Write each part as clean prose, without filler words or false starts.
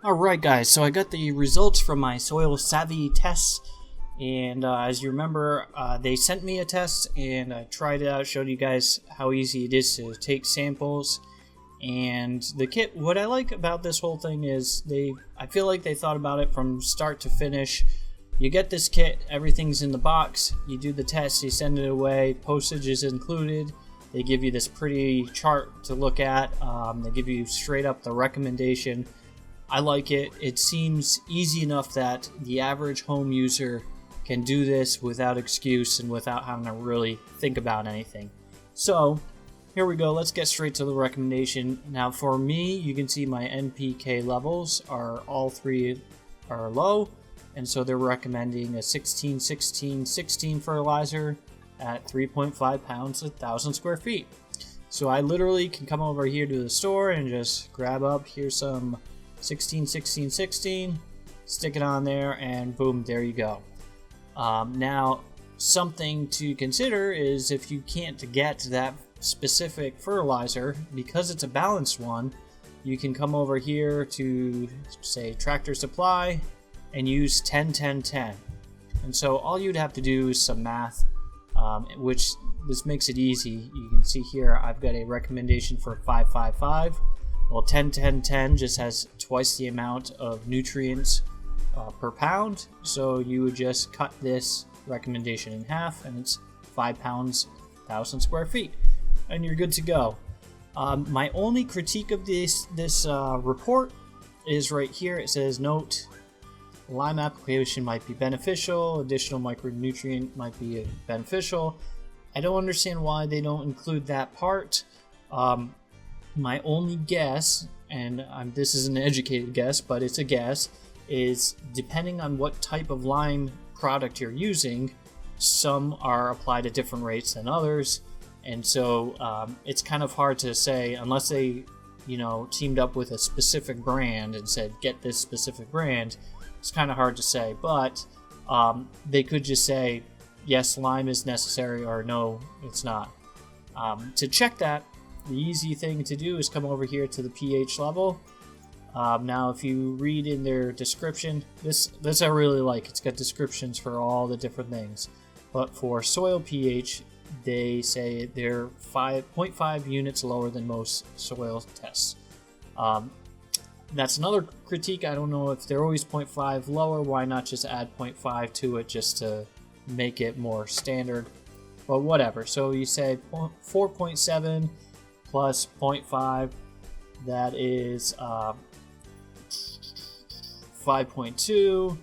Alright guys, so I got the results from my soil savvy tests, and as you remember, they sent me a test and I tried it out, showed you guys how easy it is to take samples. And the kit, what I like about this whole thing is I feel like they thought about it from start to finish. You get this kit, everything's in the box, you do the test, you send it away, postage is included. They give you this pretty chart to look at, they give you straight up the recommendation. I like it. It seems easy enough that the average home user can do this without excuse and without having to really think about anything. So here we go. Let's get straight to the recommendation. Now for me, you can see my NPK levels are all three are low, and so they're recommending a 16-16-16 fertilizer at 3.5 pounds a 1,000 square feet. So I literally can come over here to the store and just grab up, here's some 16-16-16, stick it on there, and boom, there you go. Now, something to consider is if you can't get that specific fertilizer, because it's a balanced one, you can come over here to, say, Tractor Supply and use 10-10-10. And so all you'd have to do is some math, which this makes it easy. You can see here I've got a recommendation for 5-5-5. Well, 10-10-10 just has twice the amount of nutrients per pound, so you would just cut this recommendation in half, and it's 5 pounds 1,000 square feet, and you're good to go. My only critique of this report is right here. It says, note, lime application might be beneficial, additional micronutrient might be beneficial. I don't understand why they don't include that part. My only guess, and this is an educated guess, but it's a guess, is depending on what type of lime product you're using, some are applied at different rates than others, and so it's kind of hard to say unless they, teamed up with a specific brand and said get this specific brand. It's kind of hard to say, but they could just say yes, lime is necessary, or no, it's not. To check that, the easy thing to do is come over here to the pH level. Now, if you read in their description, this I really like. It's got descriptions for all the different things. But for soil pH, they say they're 0.5 units lower than most soil tests. That's another critique. I don't know if they're always 0.5 lower. Why not just add 0.5 to it just to make it more standard? But whatever. So you say 4.7 plus 0.5, that is 5.2.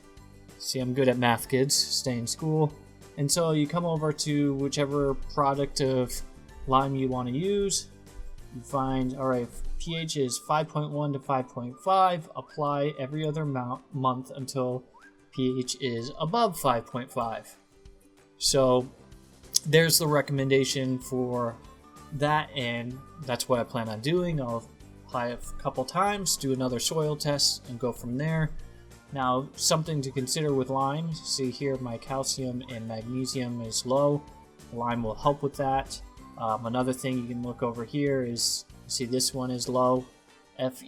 See, I'm good at math, kids. Stay in school. And so you come over to whichever product of lime you want to use. You find, all right, pH is 5.1 to 5.5. Apply every other month until pH is above 5.5. So there's the recommendation for that, and that's what I plan on doing. I'll apply it a couple times, do another soil test, and go from there. Now, something to consider with lime, see here my calcium and magnesium is low. Lime will help with that. Another thing you can look over here is, see this one is low, Fe. If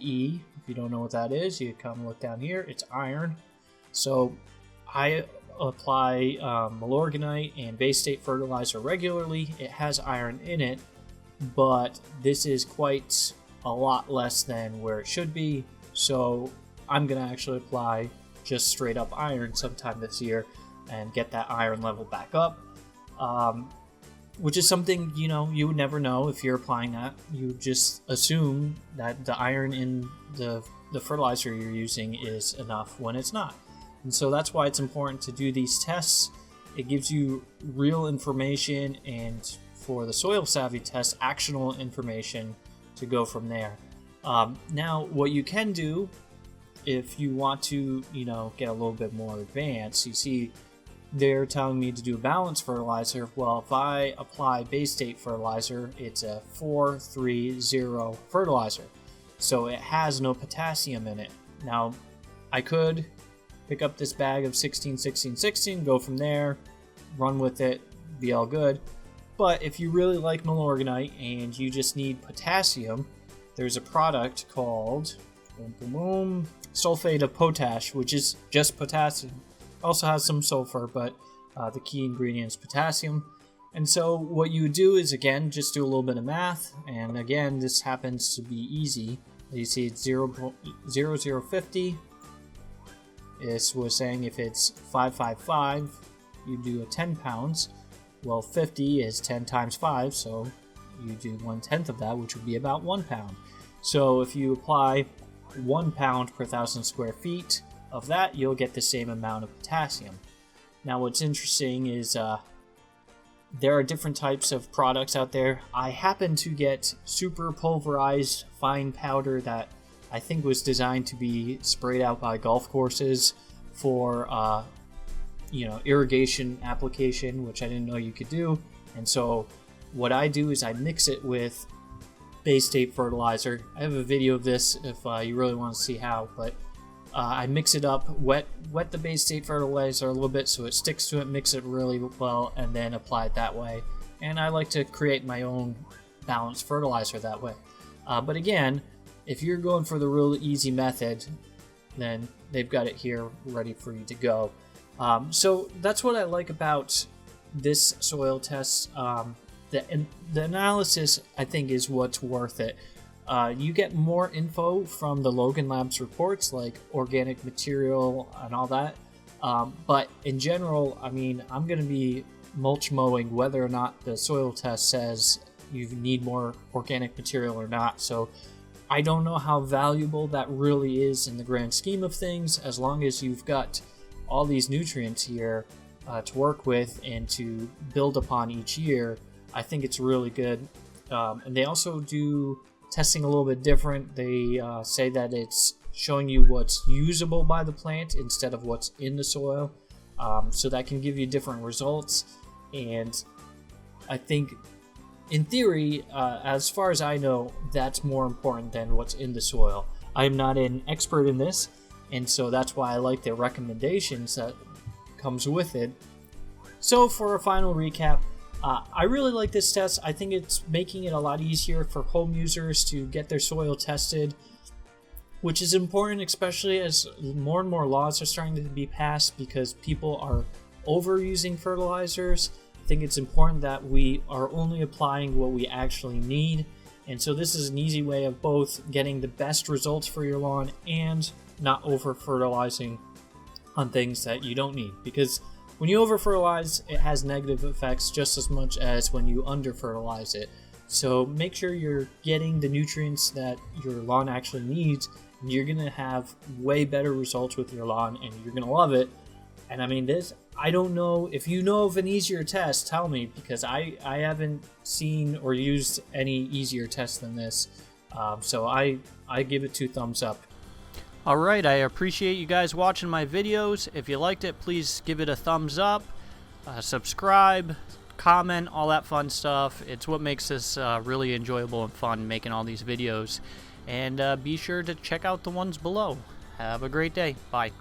you don't know what that is, you come look down here, it's iron. So I apply Milorganite and Bay State fertilizer regularly. It has iron in it, but this is quite a lot less than where it should be, so I'm going to actually apply just straight up iron sometime this year and get that iron level back up, which is something, you would never know if you're applying that. You just assume that the iron in the fertilizer you're using is enough when it's not. And so that's why it's important to do these tests. It gives you real information, and for the soil savvy test, actionable information to go from there. Now, what you can do if you want to, get a little bit more advanced, you see they're telling me to do a balanced fertilizer. Well, if I apply Bay State fertilizer, it's a 4-3-0 fertilizer, so it has no potassium in it. Now, I could pick up this bag of 16-16-16, go from there, run with it, be all good. But if you really like Milorganite and you just need potassium, there's a product called Boom, boom, boom. Sulfate of potash, which is just potassium. Also has some sulfur, but the key ingredient is potassium. And so what you do is, again, just do a little bit of math. And again, this happens to be easy. You see it's 0.0050. This was saying if it's 555, you do a 10 pounds. Well, 50 is 10 times 5, so you do 1/10 of that, which would be about 1 pound. So if you apply 1 pound per 1,000 square feet of that, you'll get the same amount of potassium. Now, what's interesting is there are different types of products out there. I happen to get super pulverized fine powder that I think was designed to be sprayed out by golf courses for irrigation application, which I didn't know you could do. And so what I do is I mix it with Bay State fertilizer. I have a video of this if you really want to see how, but I mix it up, wet the Bay State fertilizer a little bit so it sticks to it, mix it really well, and then apply it that way. And I like to create my own balanced fertilizer that way. But again, if you're going for the real easy method, then they've got it here ready for you to go. So that's what I like about this soil test. The analysis, I think, is what's worth it. You get more info from the Logan Labs reports, like organic material and all that. But in general, I mean, I'm going to be mulch mowing whether or not the soil test says you need more organic material or not. So I don't know how valuable that really is in the grand scheme of things, as long as you've got all these nutrients here to work with and to build upon each year. I think it's really good. And they also do testing a little bit different. They say that it's showing you what's usable by the plant instead of what's in the soil. So that can give you different results. And I think, in theory, as far as I know, that's more important than what's in the soil. I'm not an expert in this, and so that's why I like the recommendations that comes with it. So for a final recap, I really like this test. I think it's making it a lot easier for home users to get their soil tested, which is important, especially as more and more laws are starting to be passed because people are overusing fertilizers. I think it's important that we are only applying what we actually need. And so this is an easy way of both getting the best results for your lawn and not over fertilizing on things that you don't need. Because when you over fertilize, it has negative effects just as much as when you under fertilize it. So make sure you're getting the nutrients that your lawn actually needs, and you're going to have way better results with your lawn, and you're going to love it. And I mean, I don't know, if you know of an easier test, tell me, because I haven't seen or used any easier test than this. So I give it 2 thumbs up. Alright, I appreciate you guys watching my videos. If you liked it, please give it a thumbs up, subscribe, comment, all that fun stuff. It's what makes this really enjoyable and fun, making all these videos. And be sure to check out the ones below. Have a great day. Bye.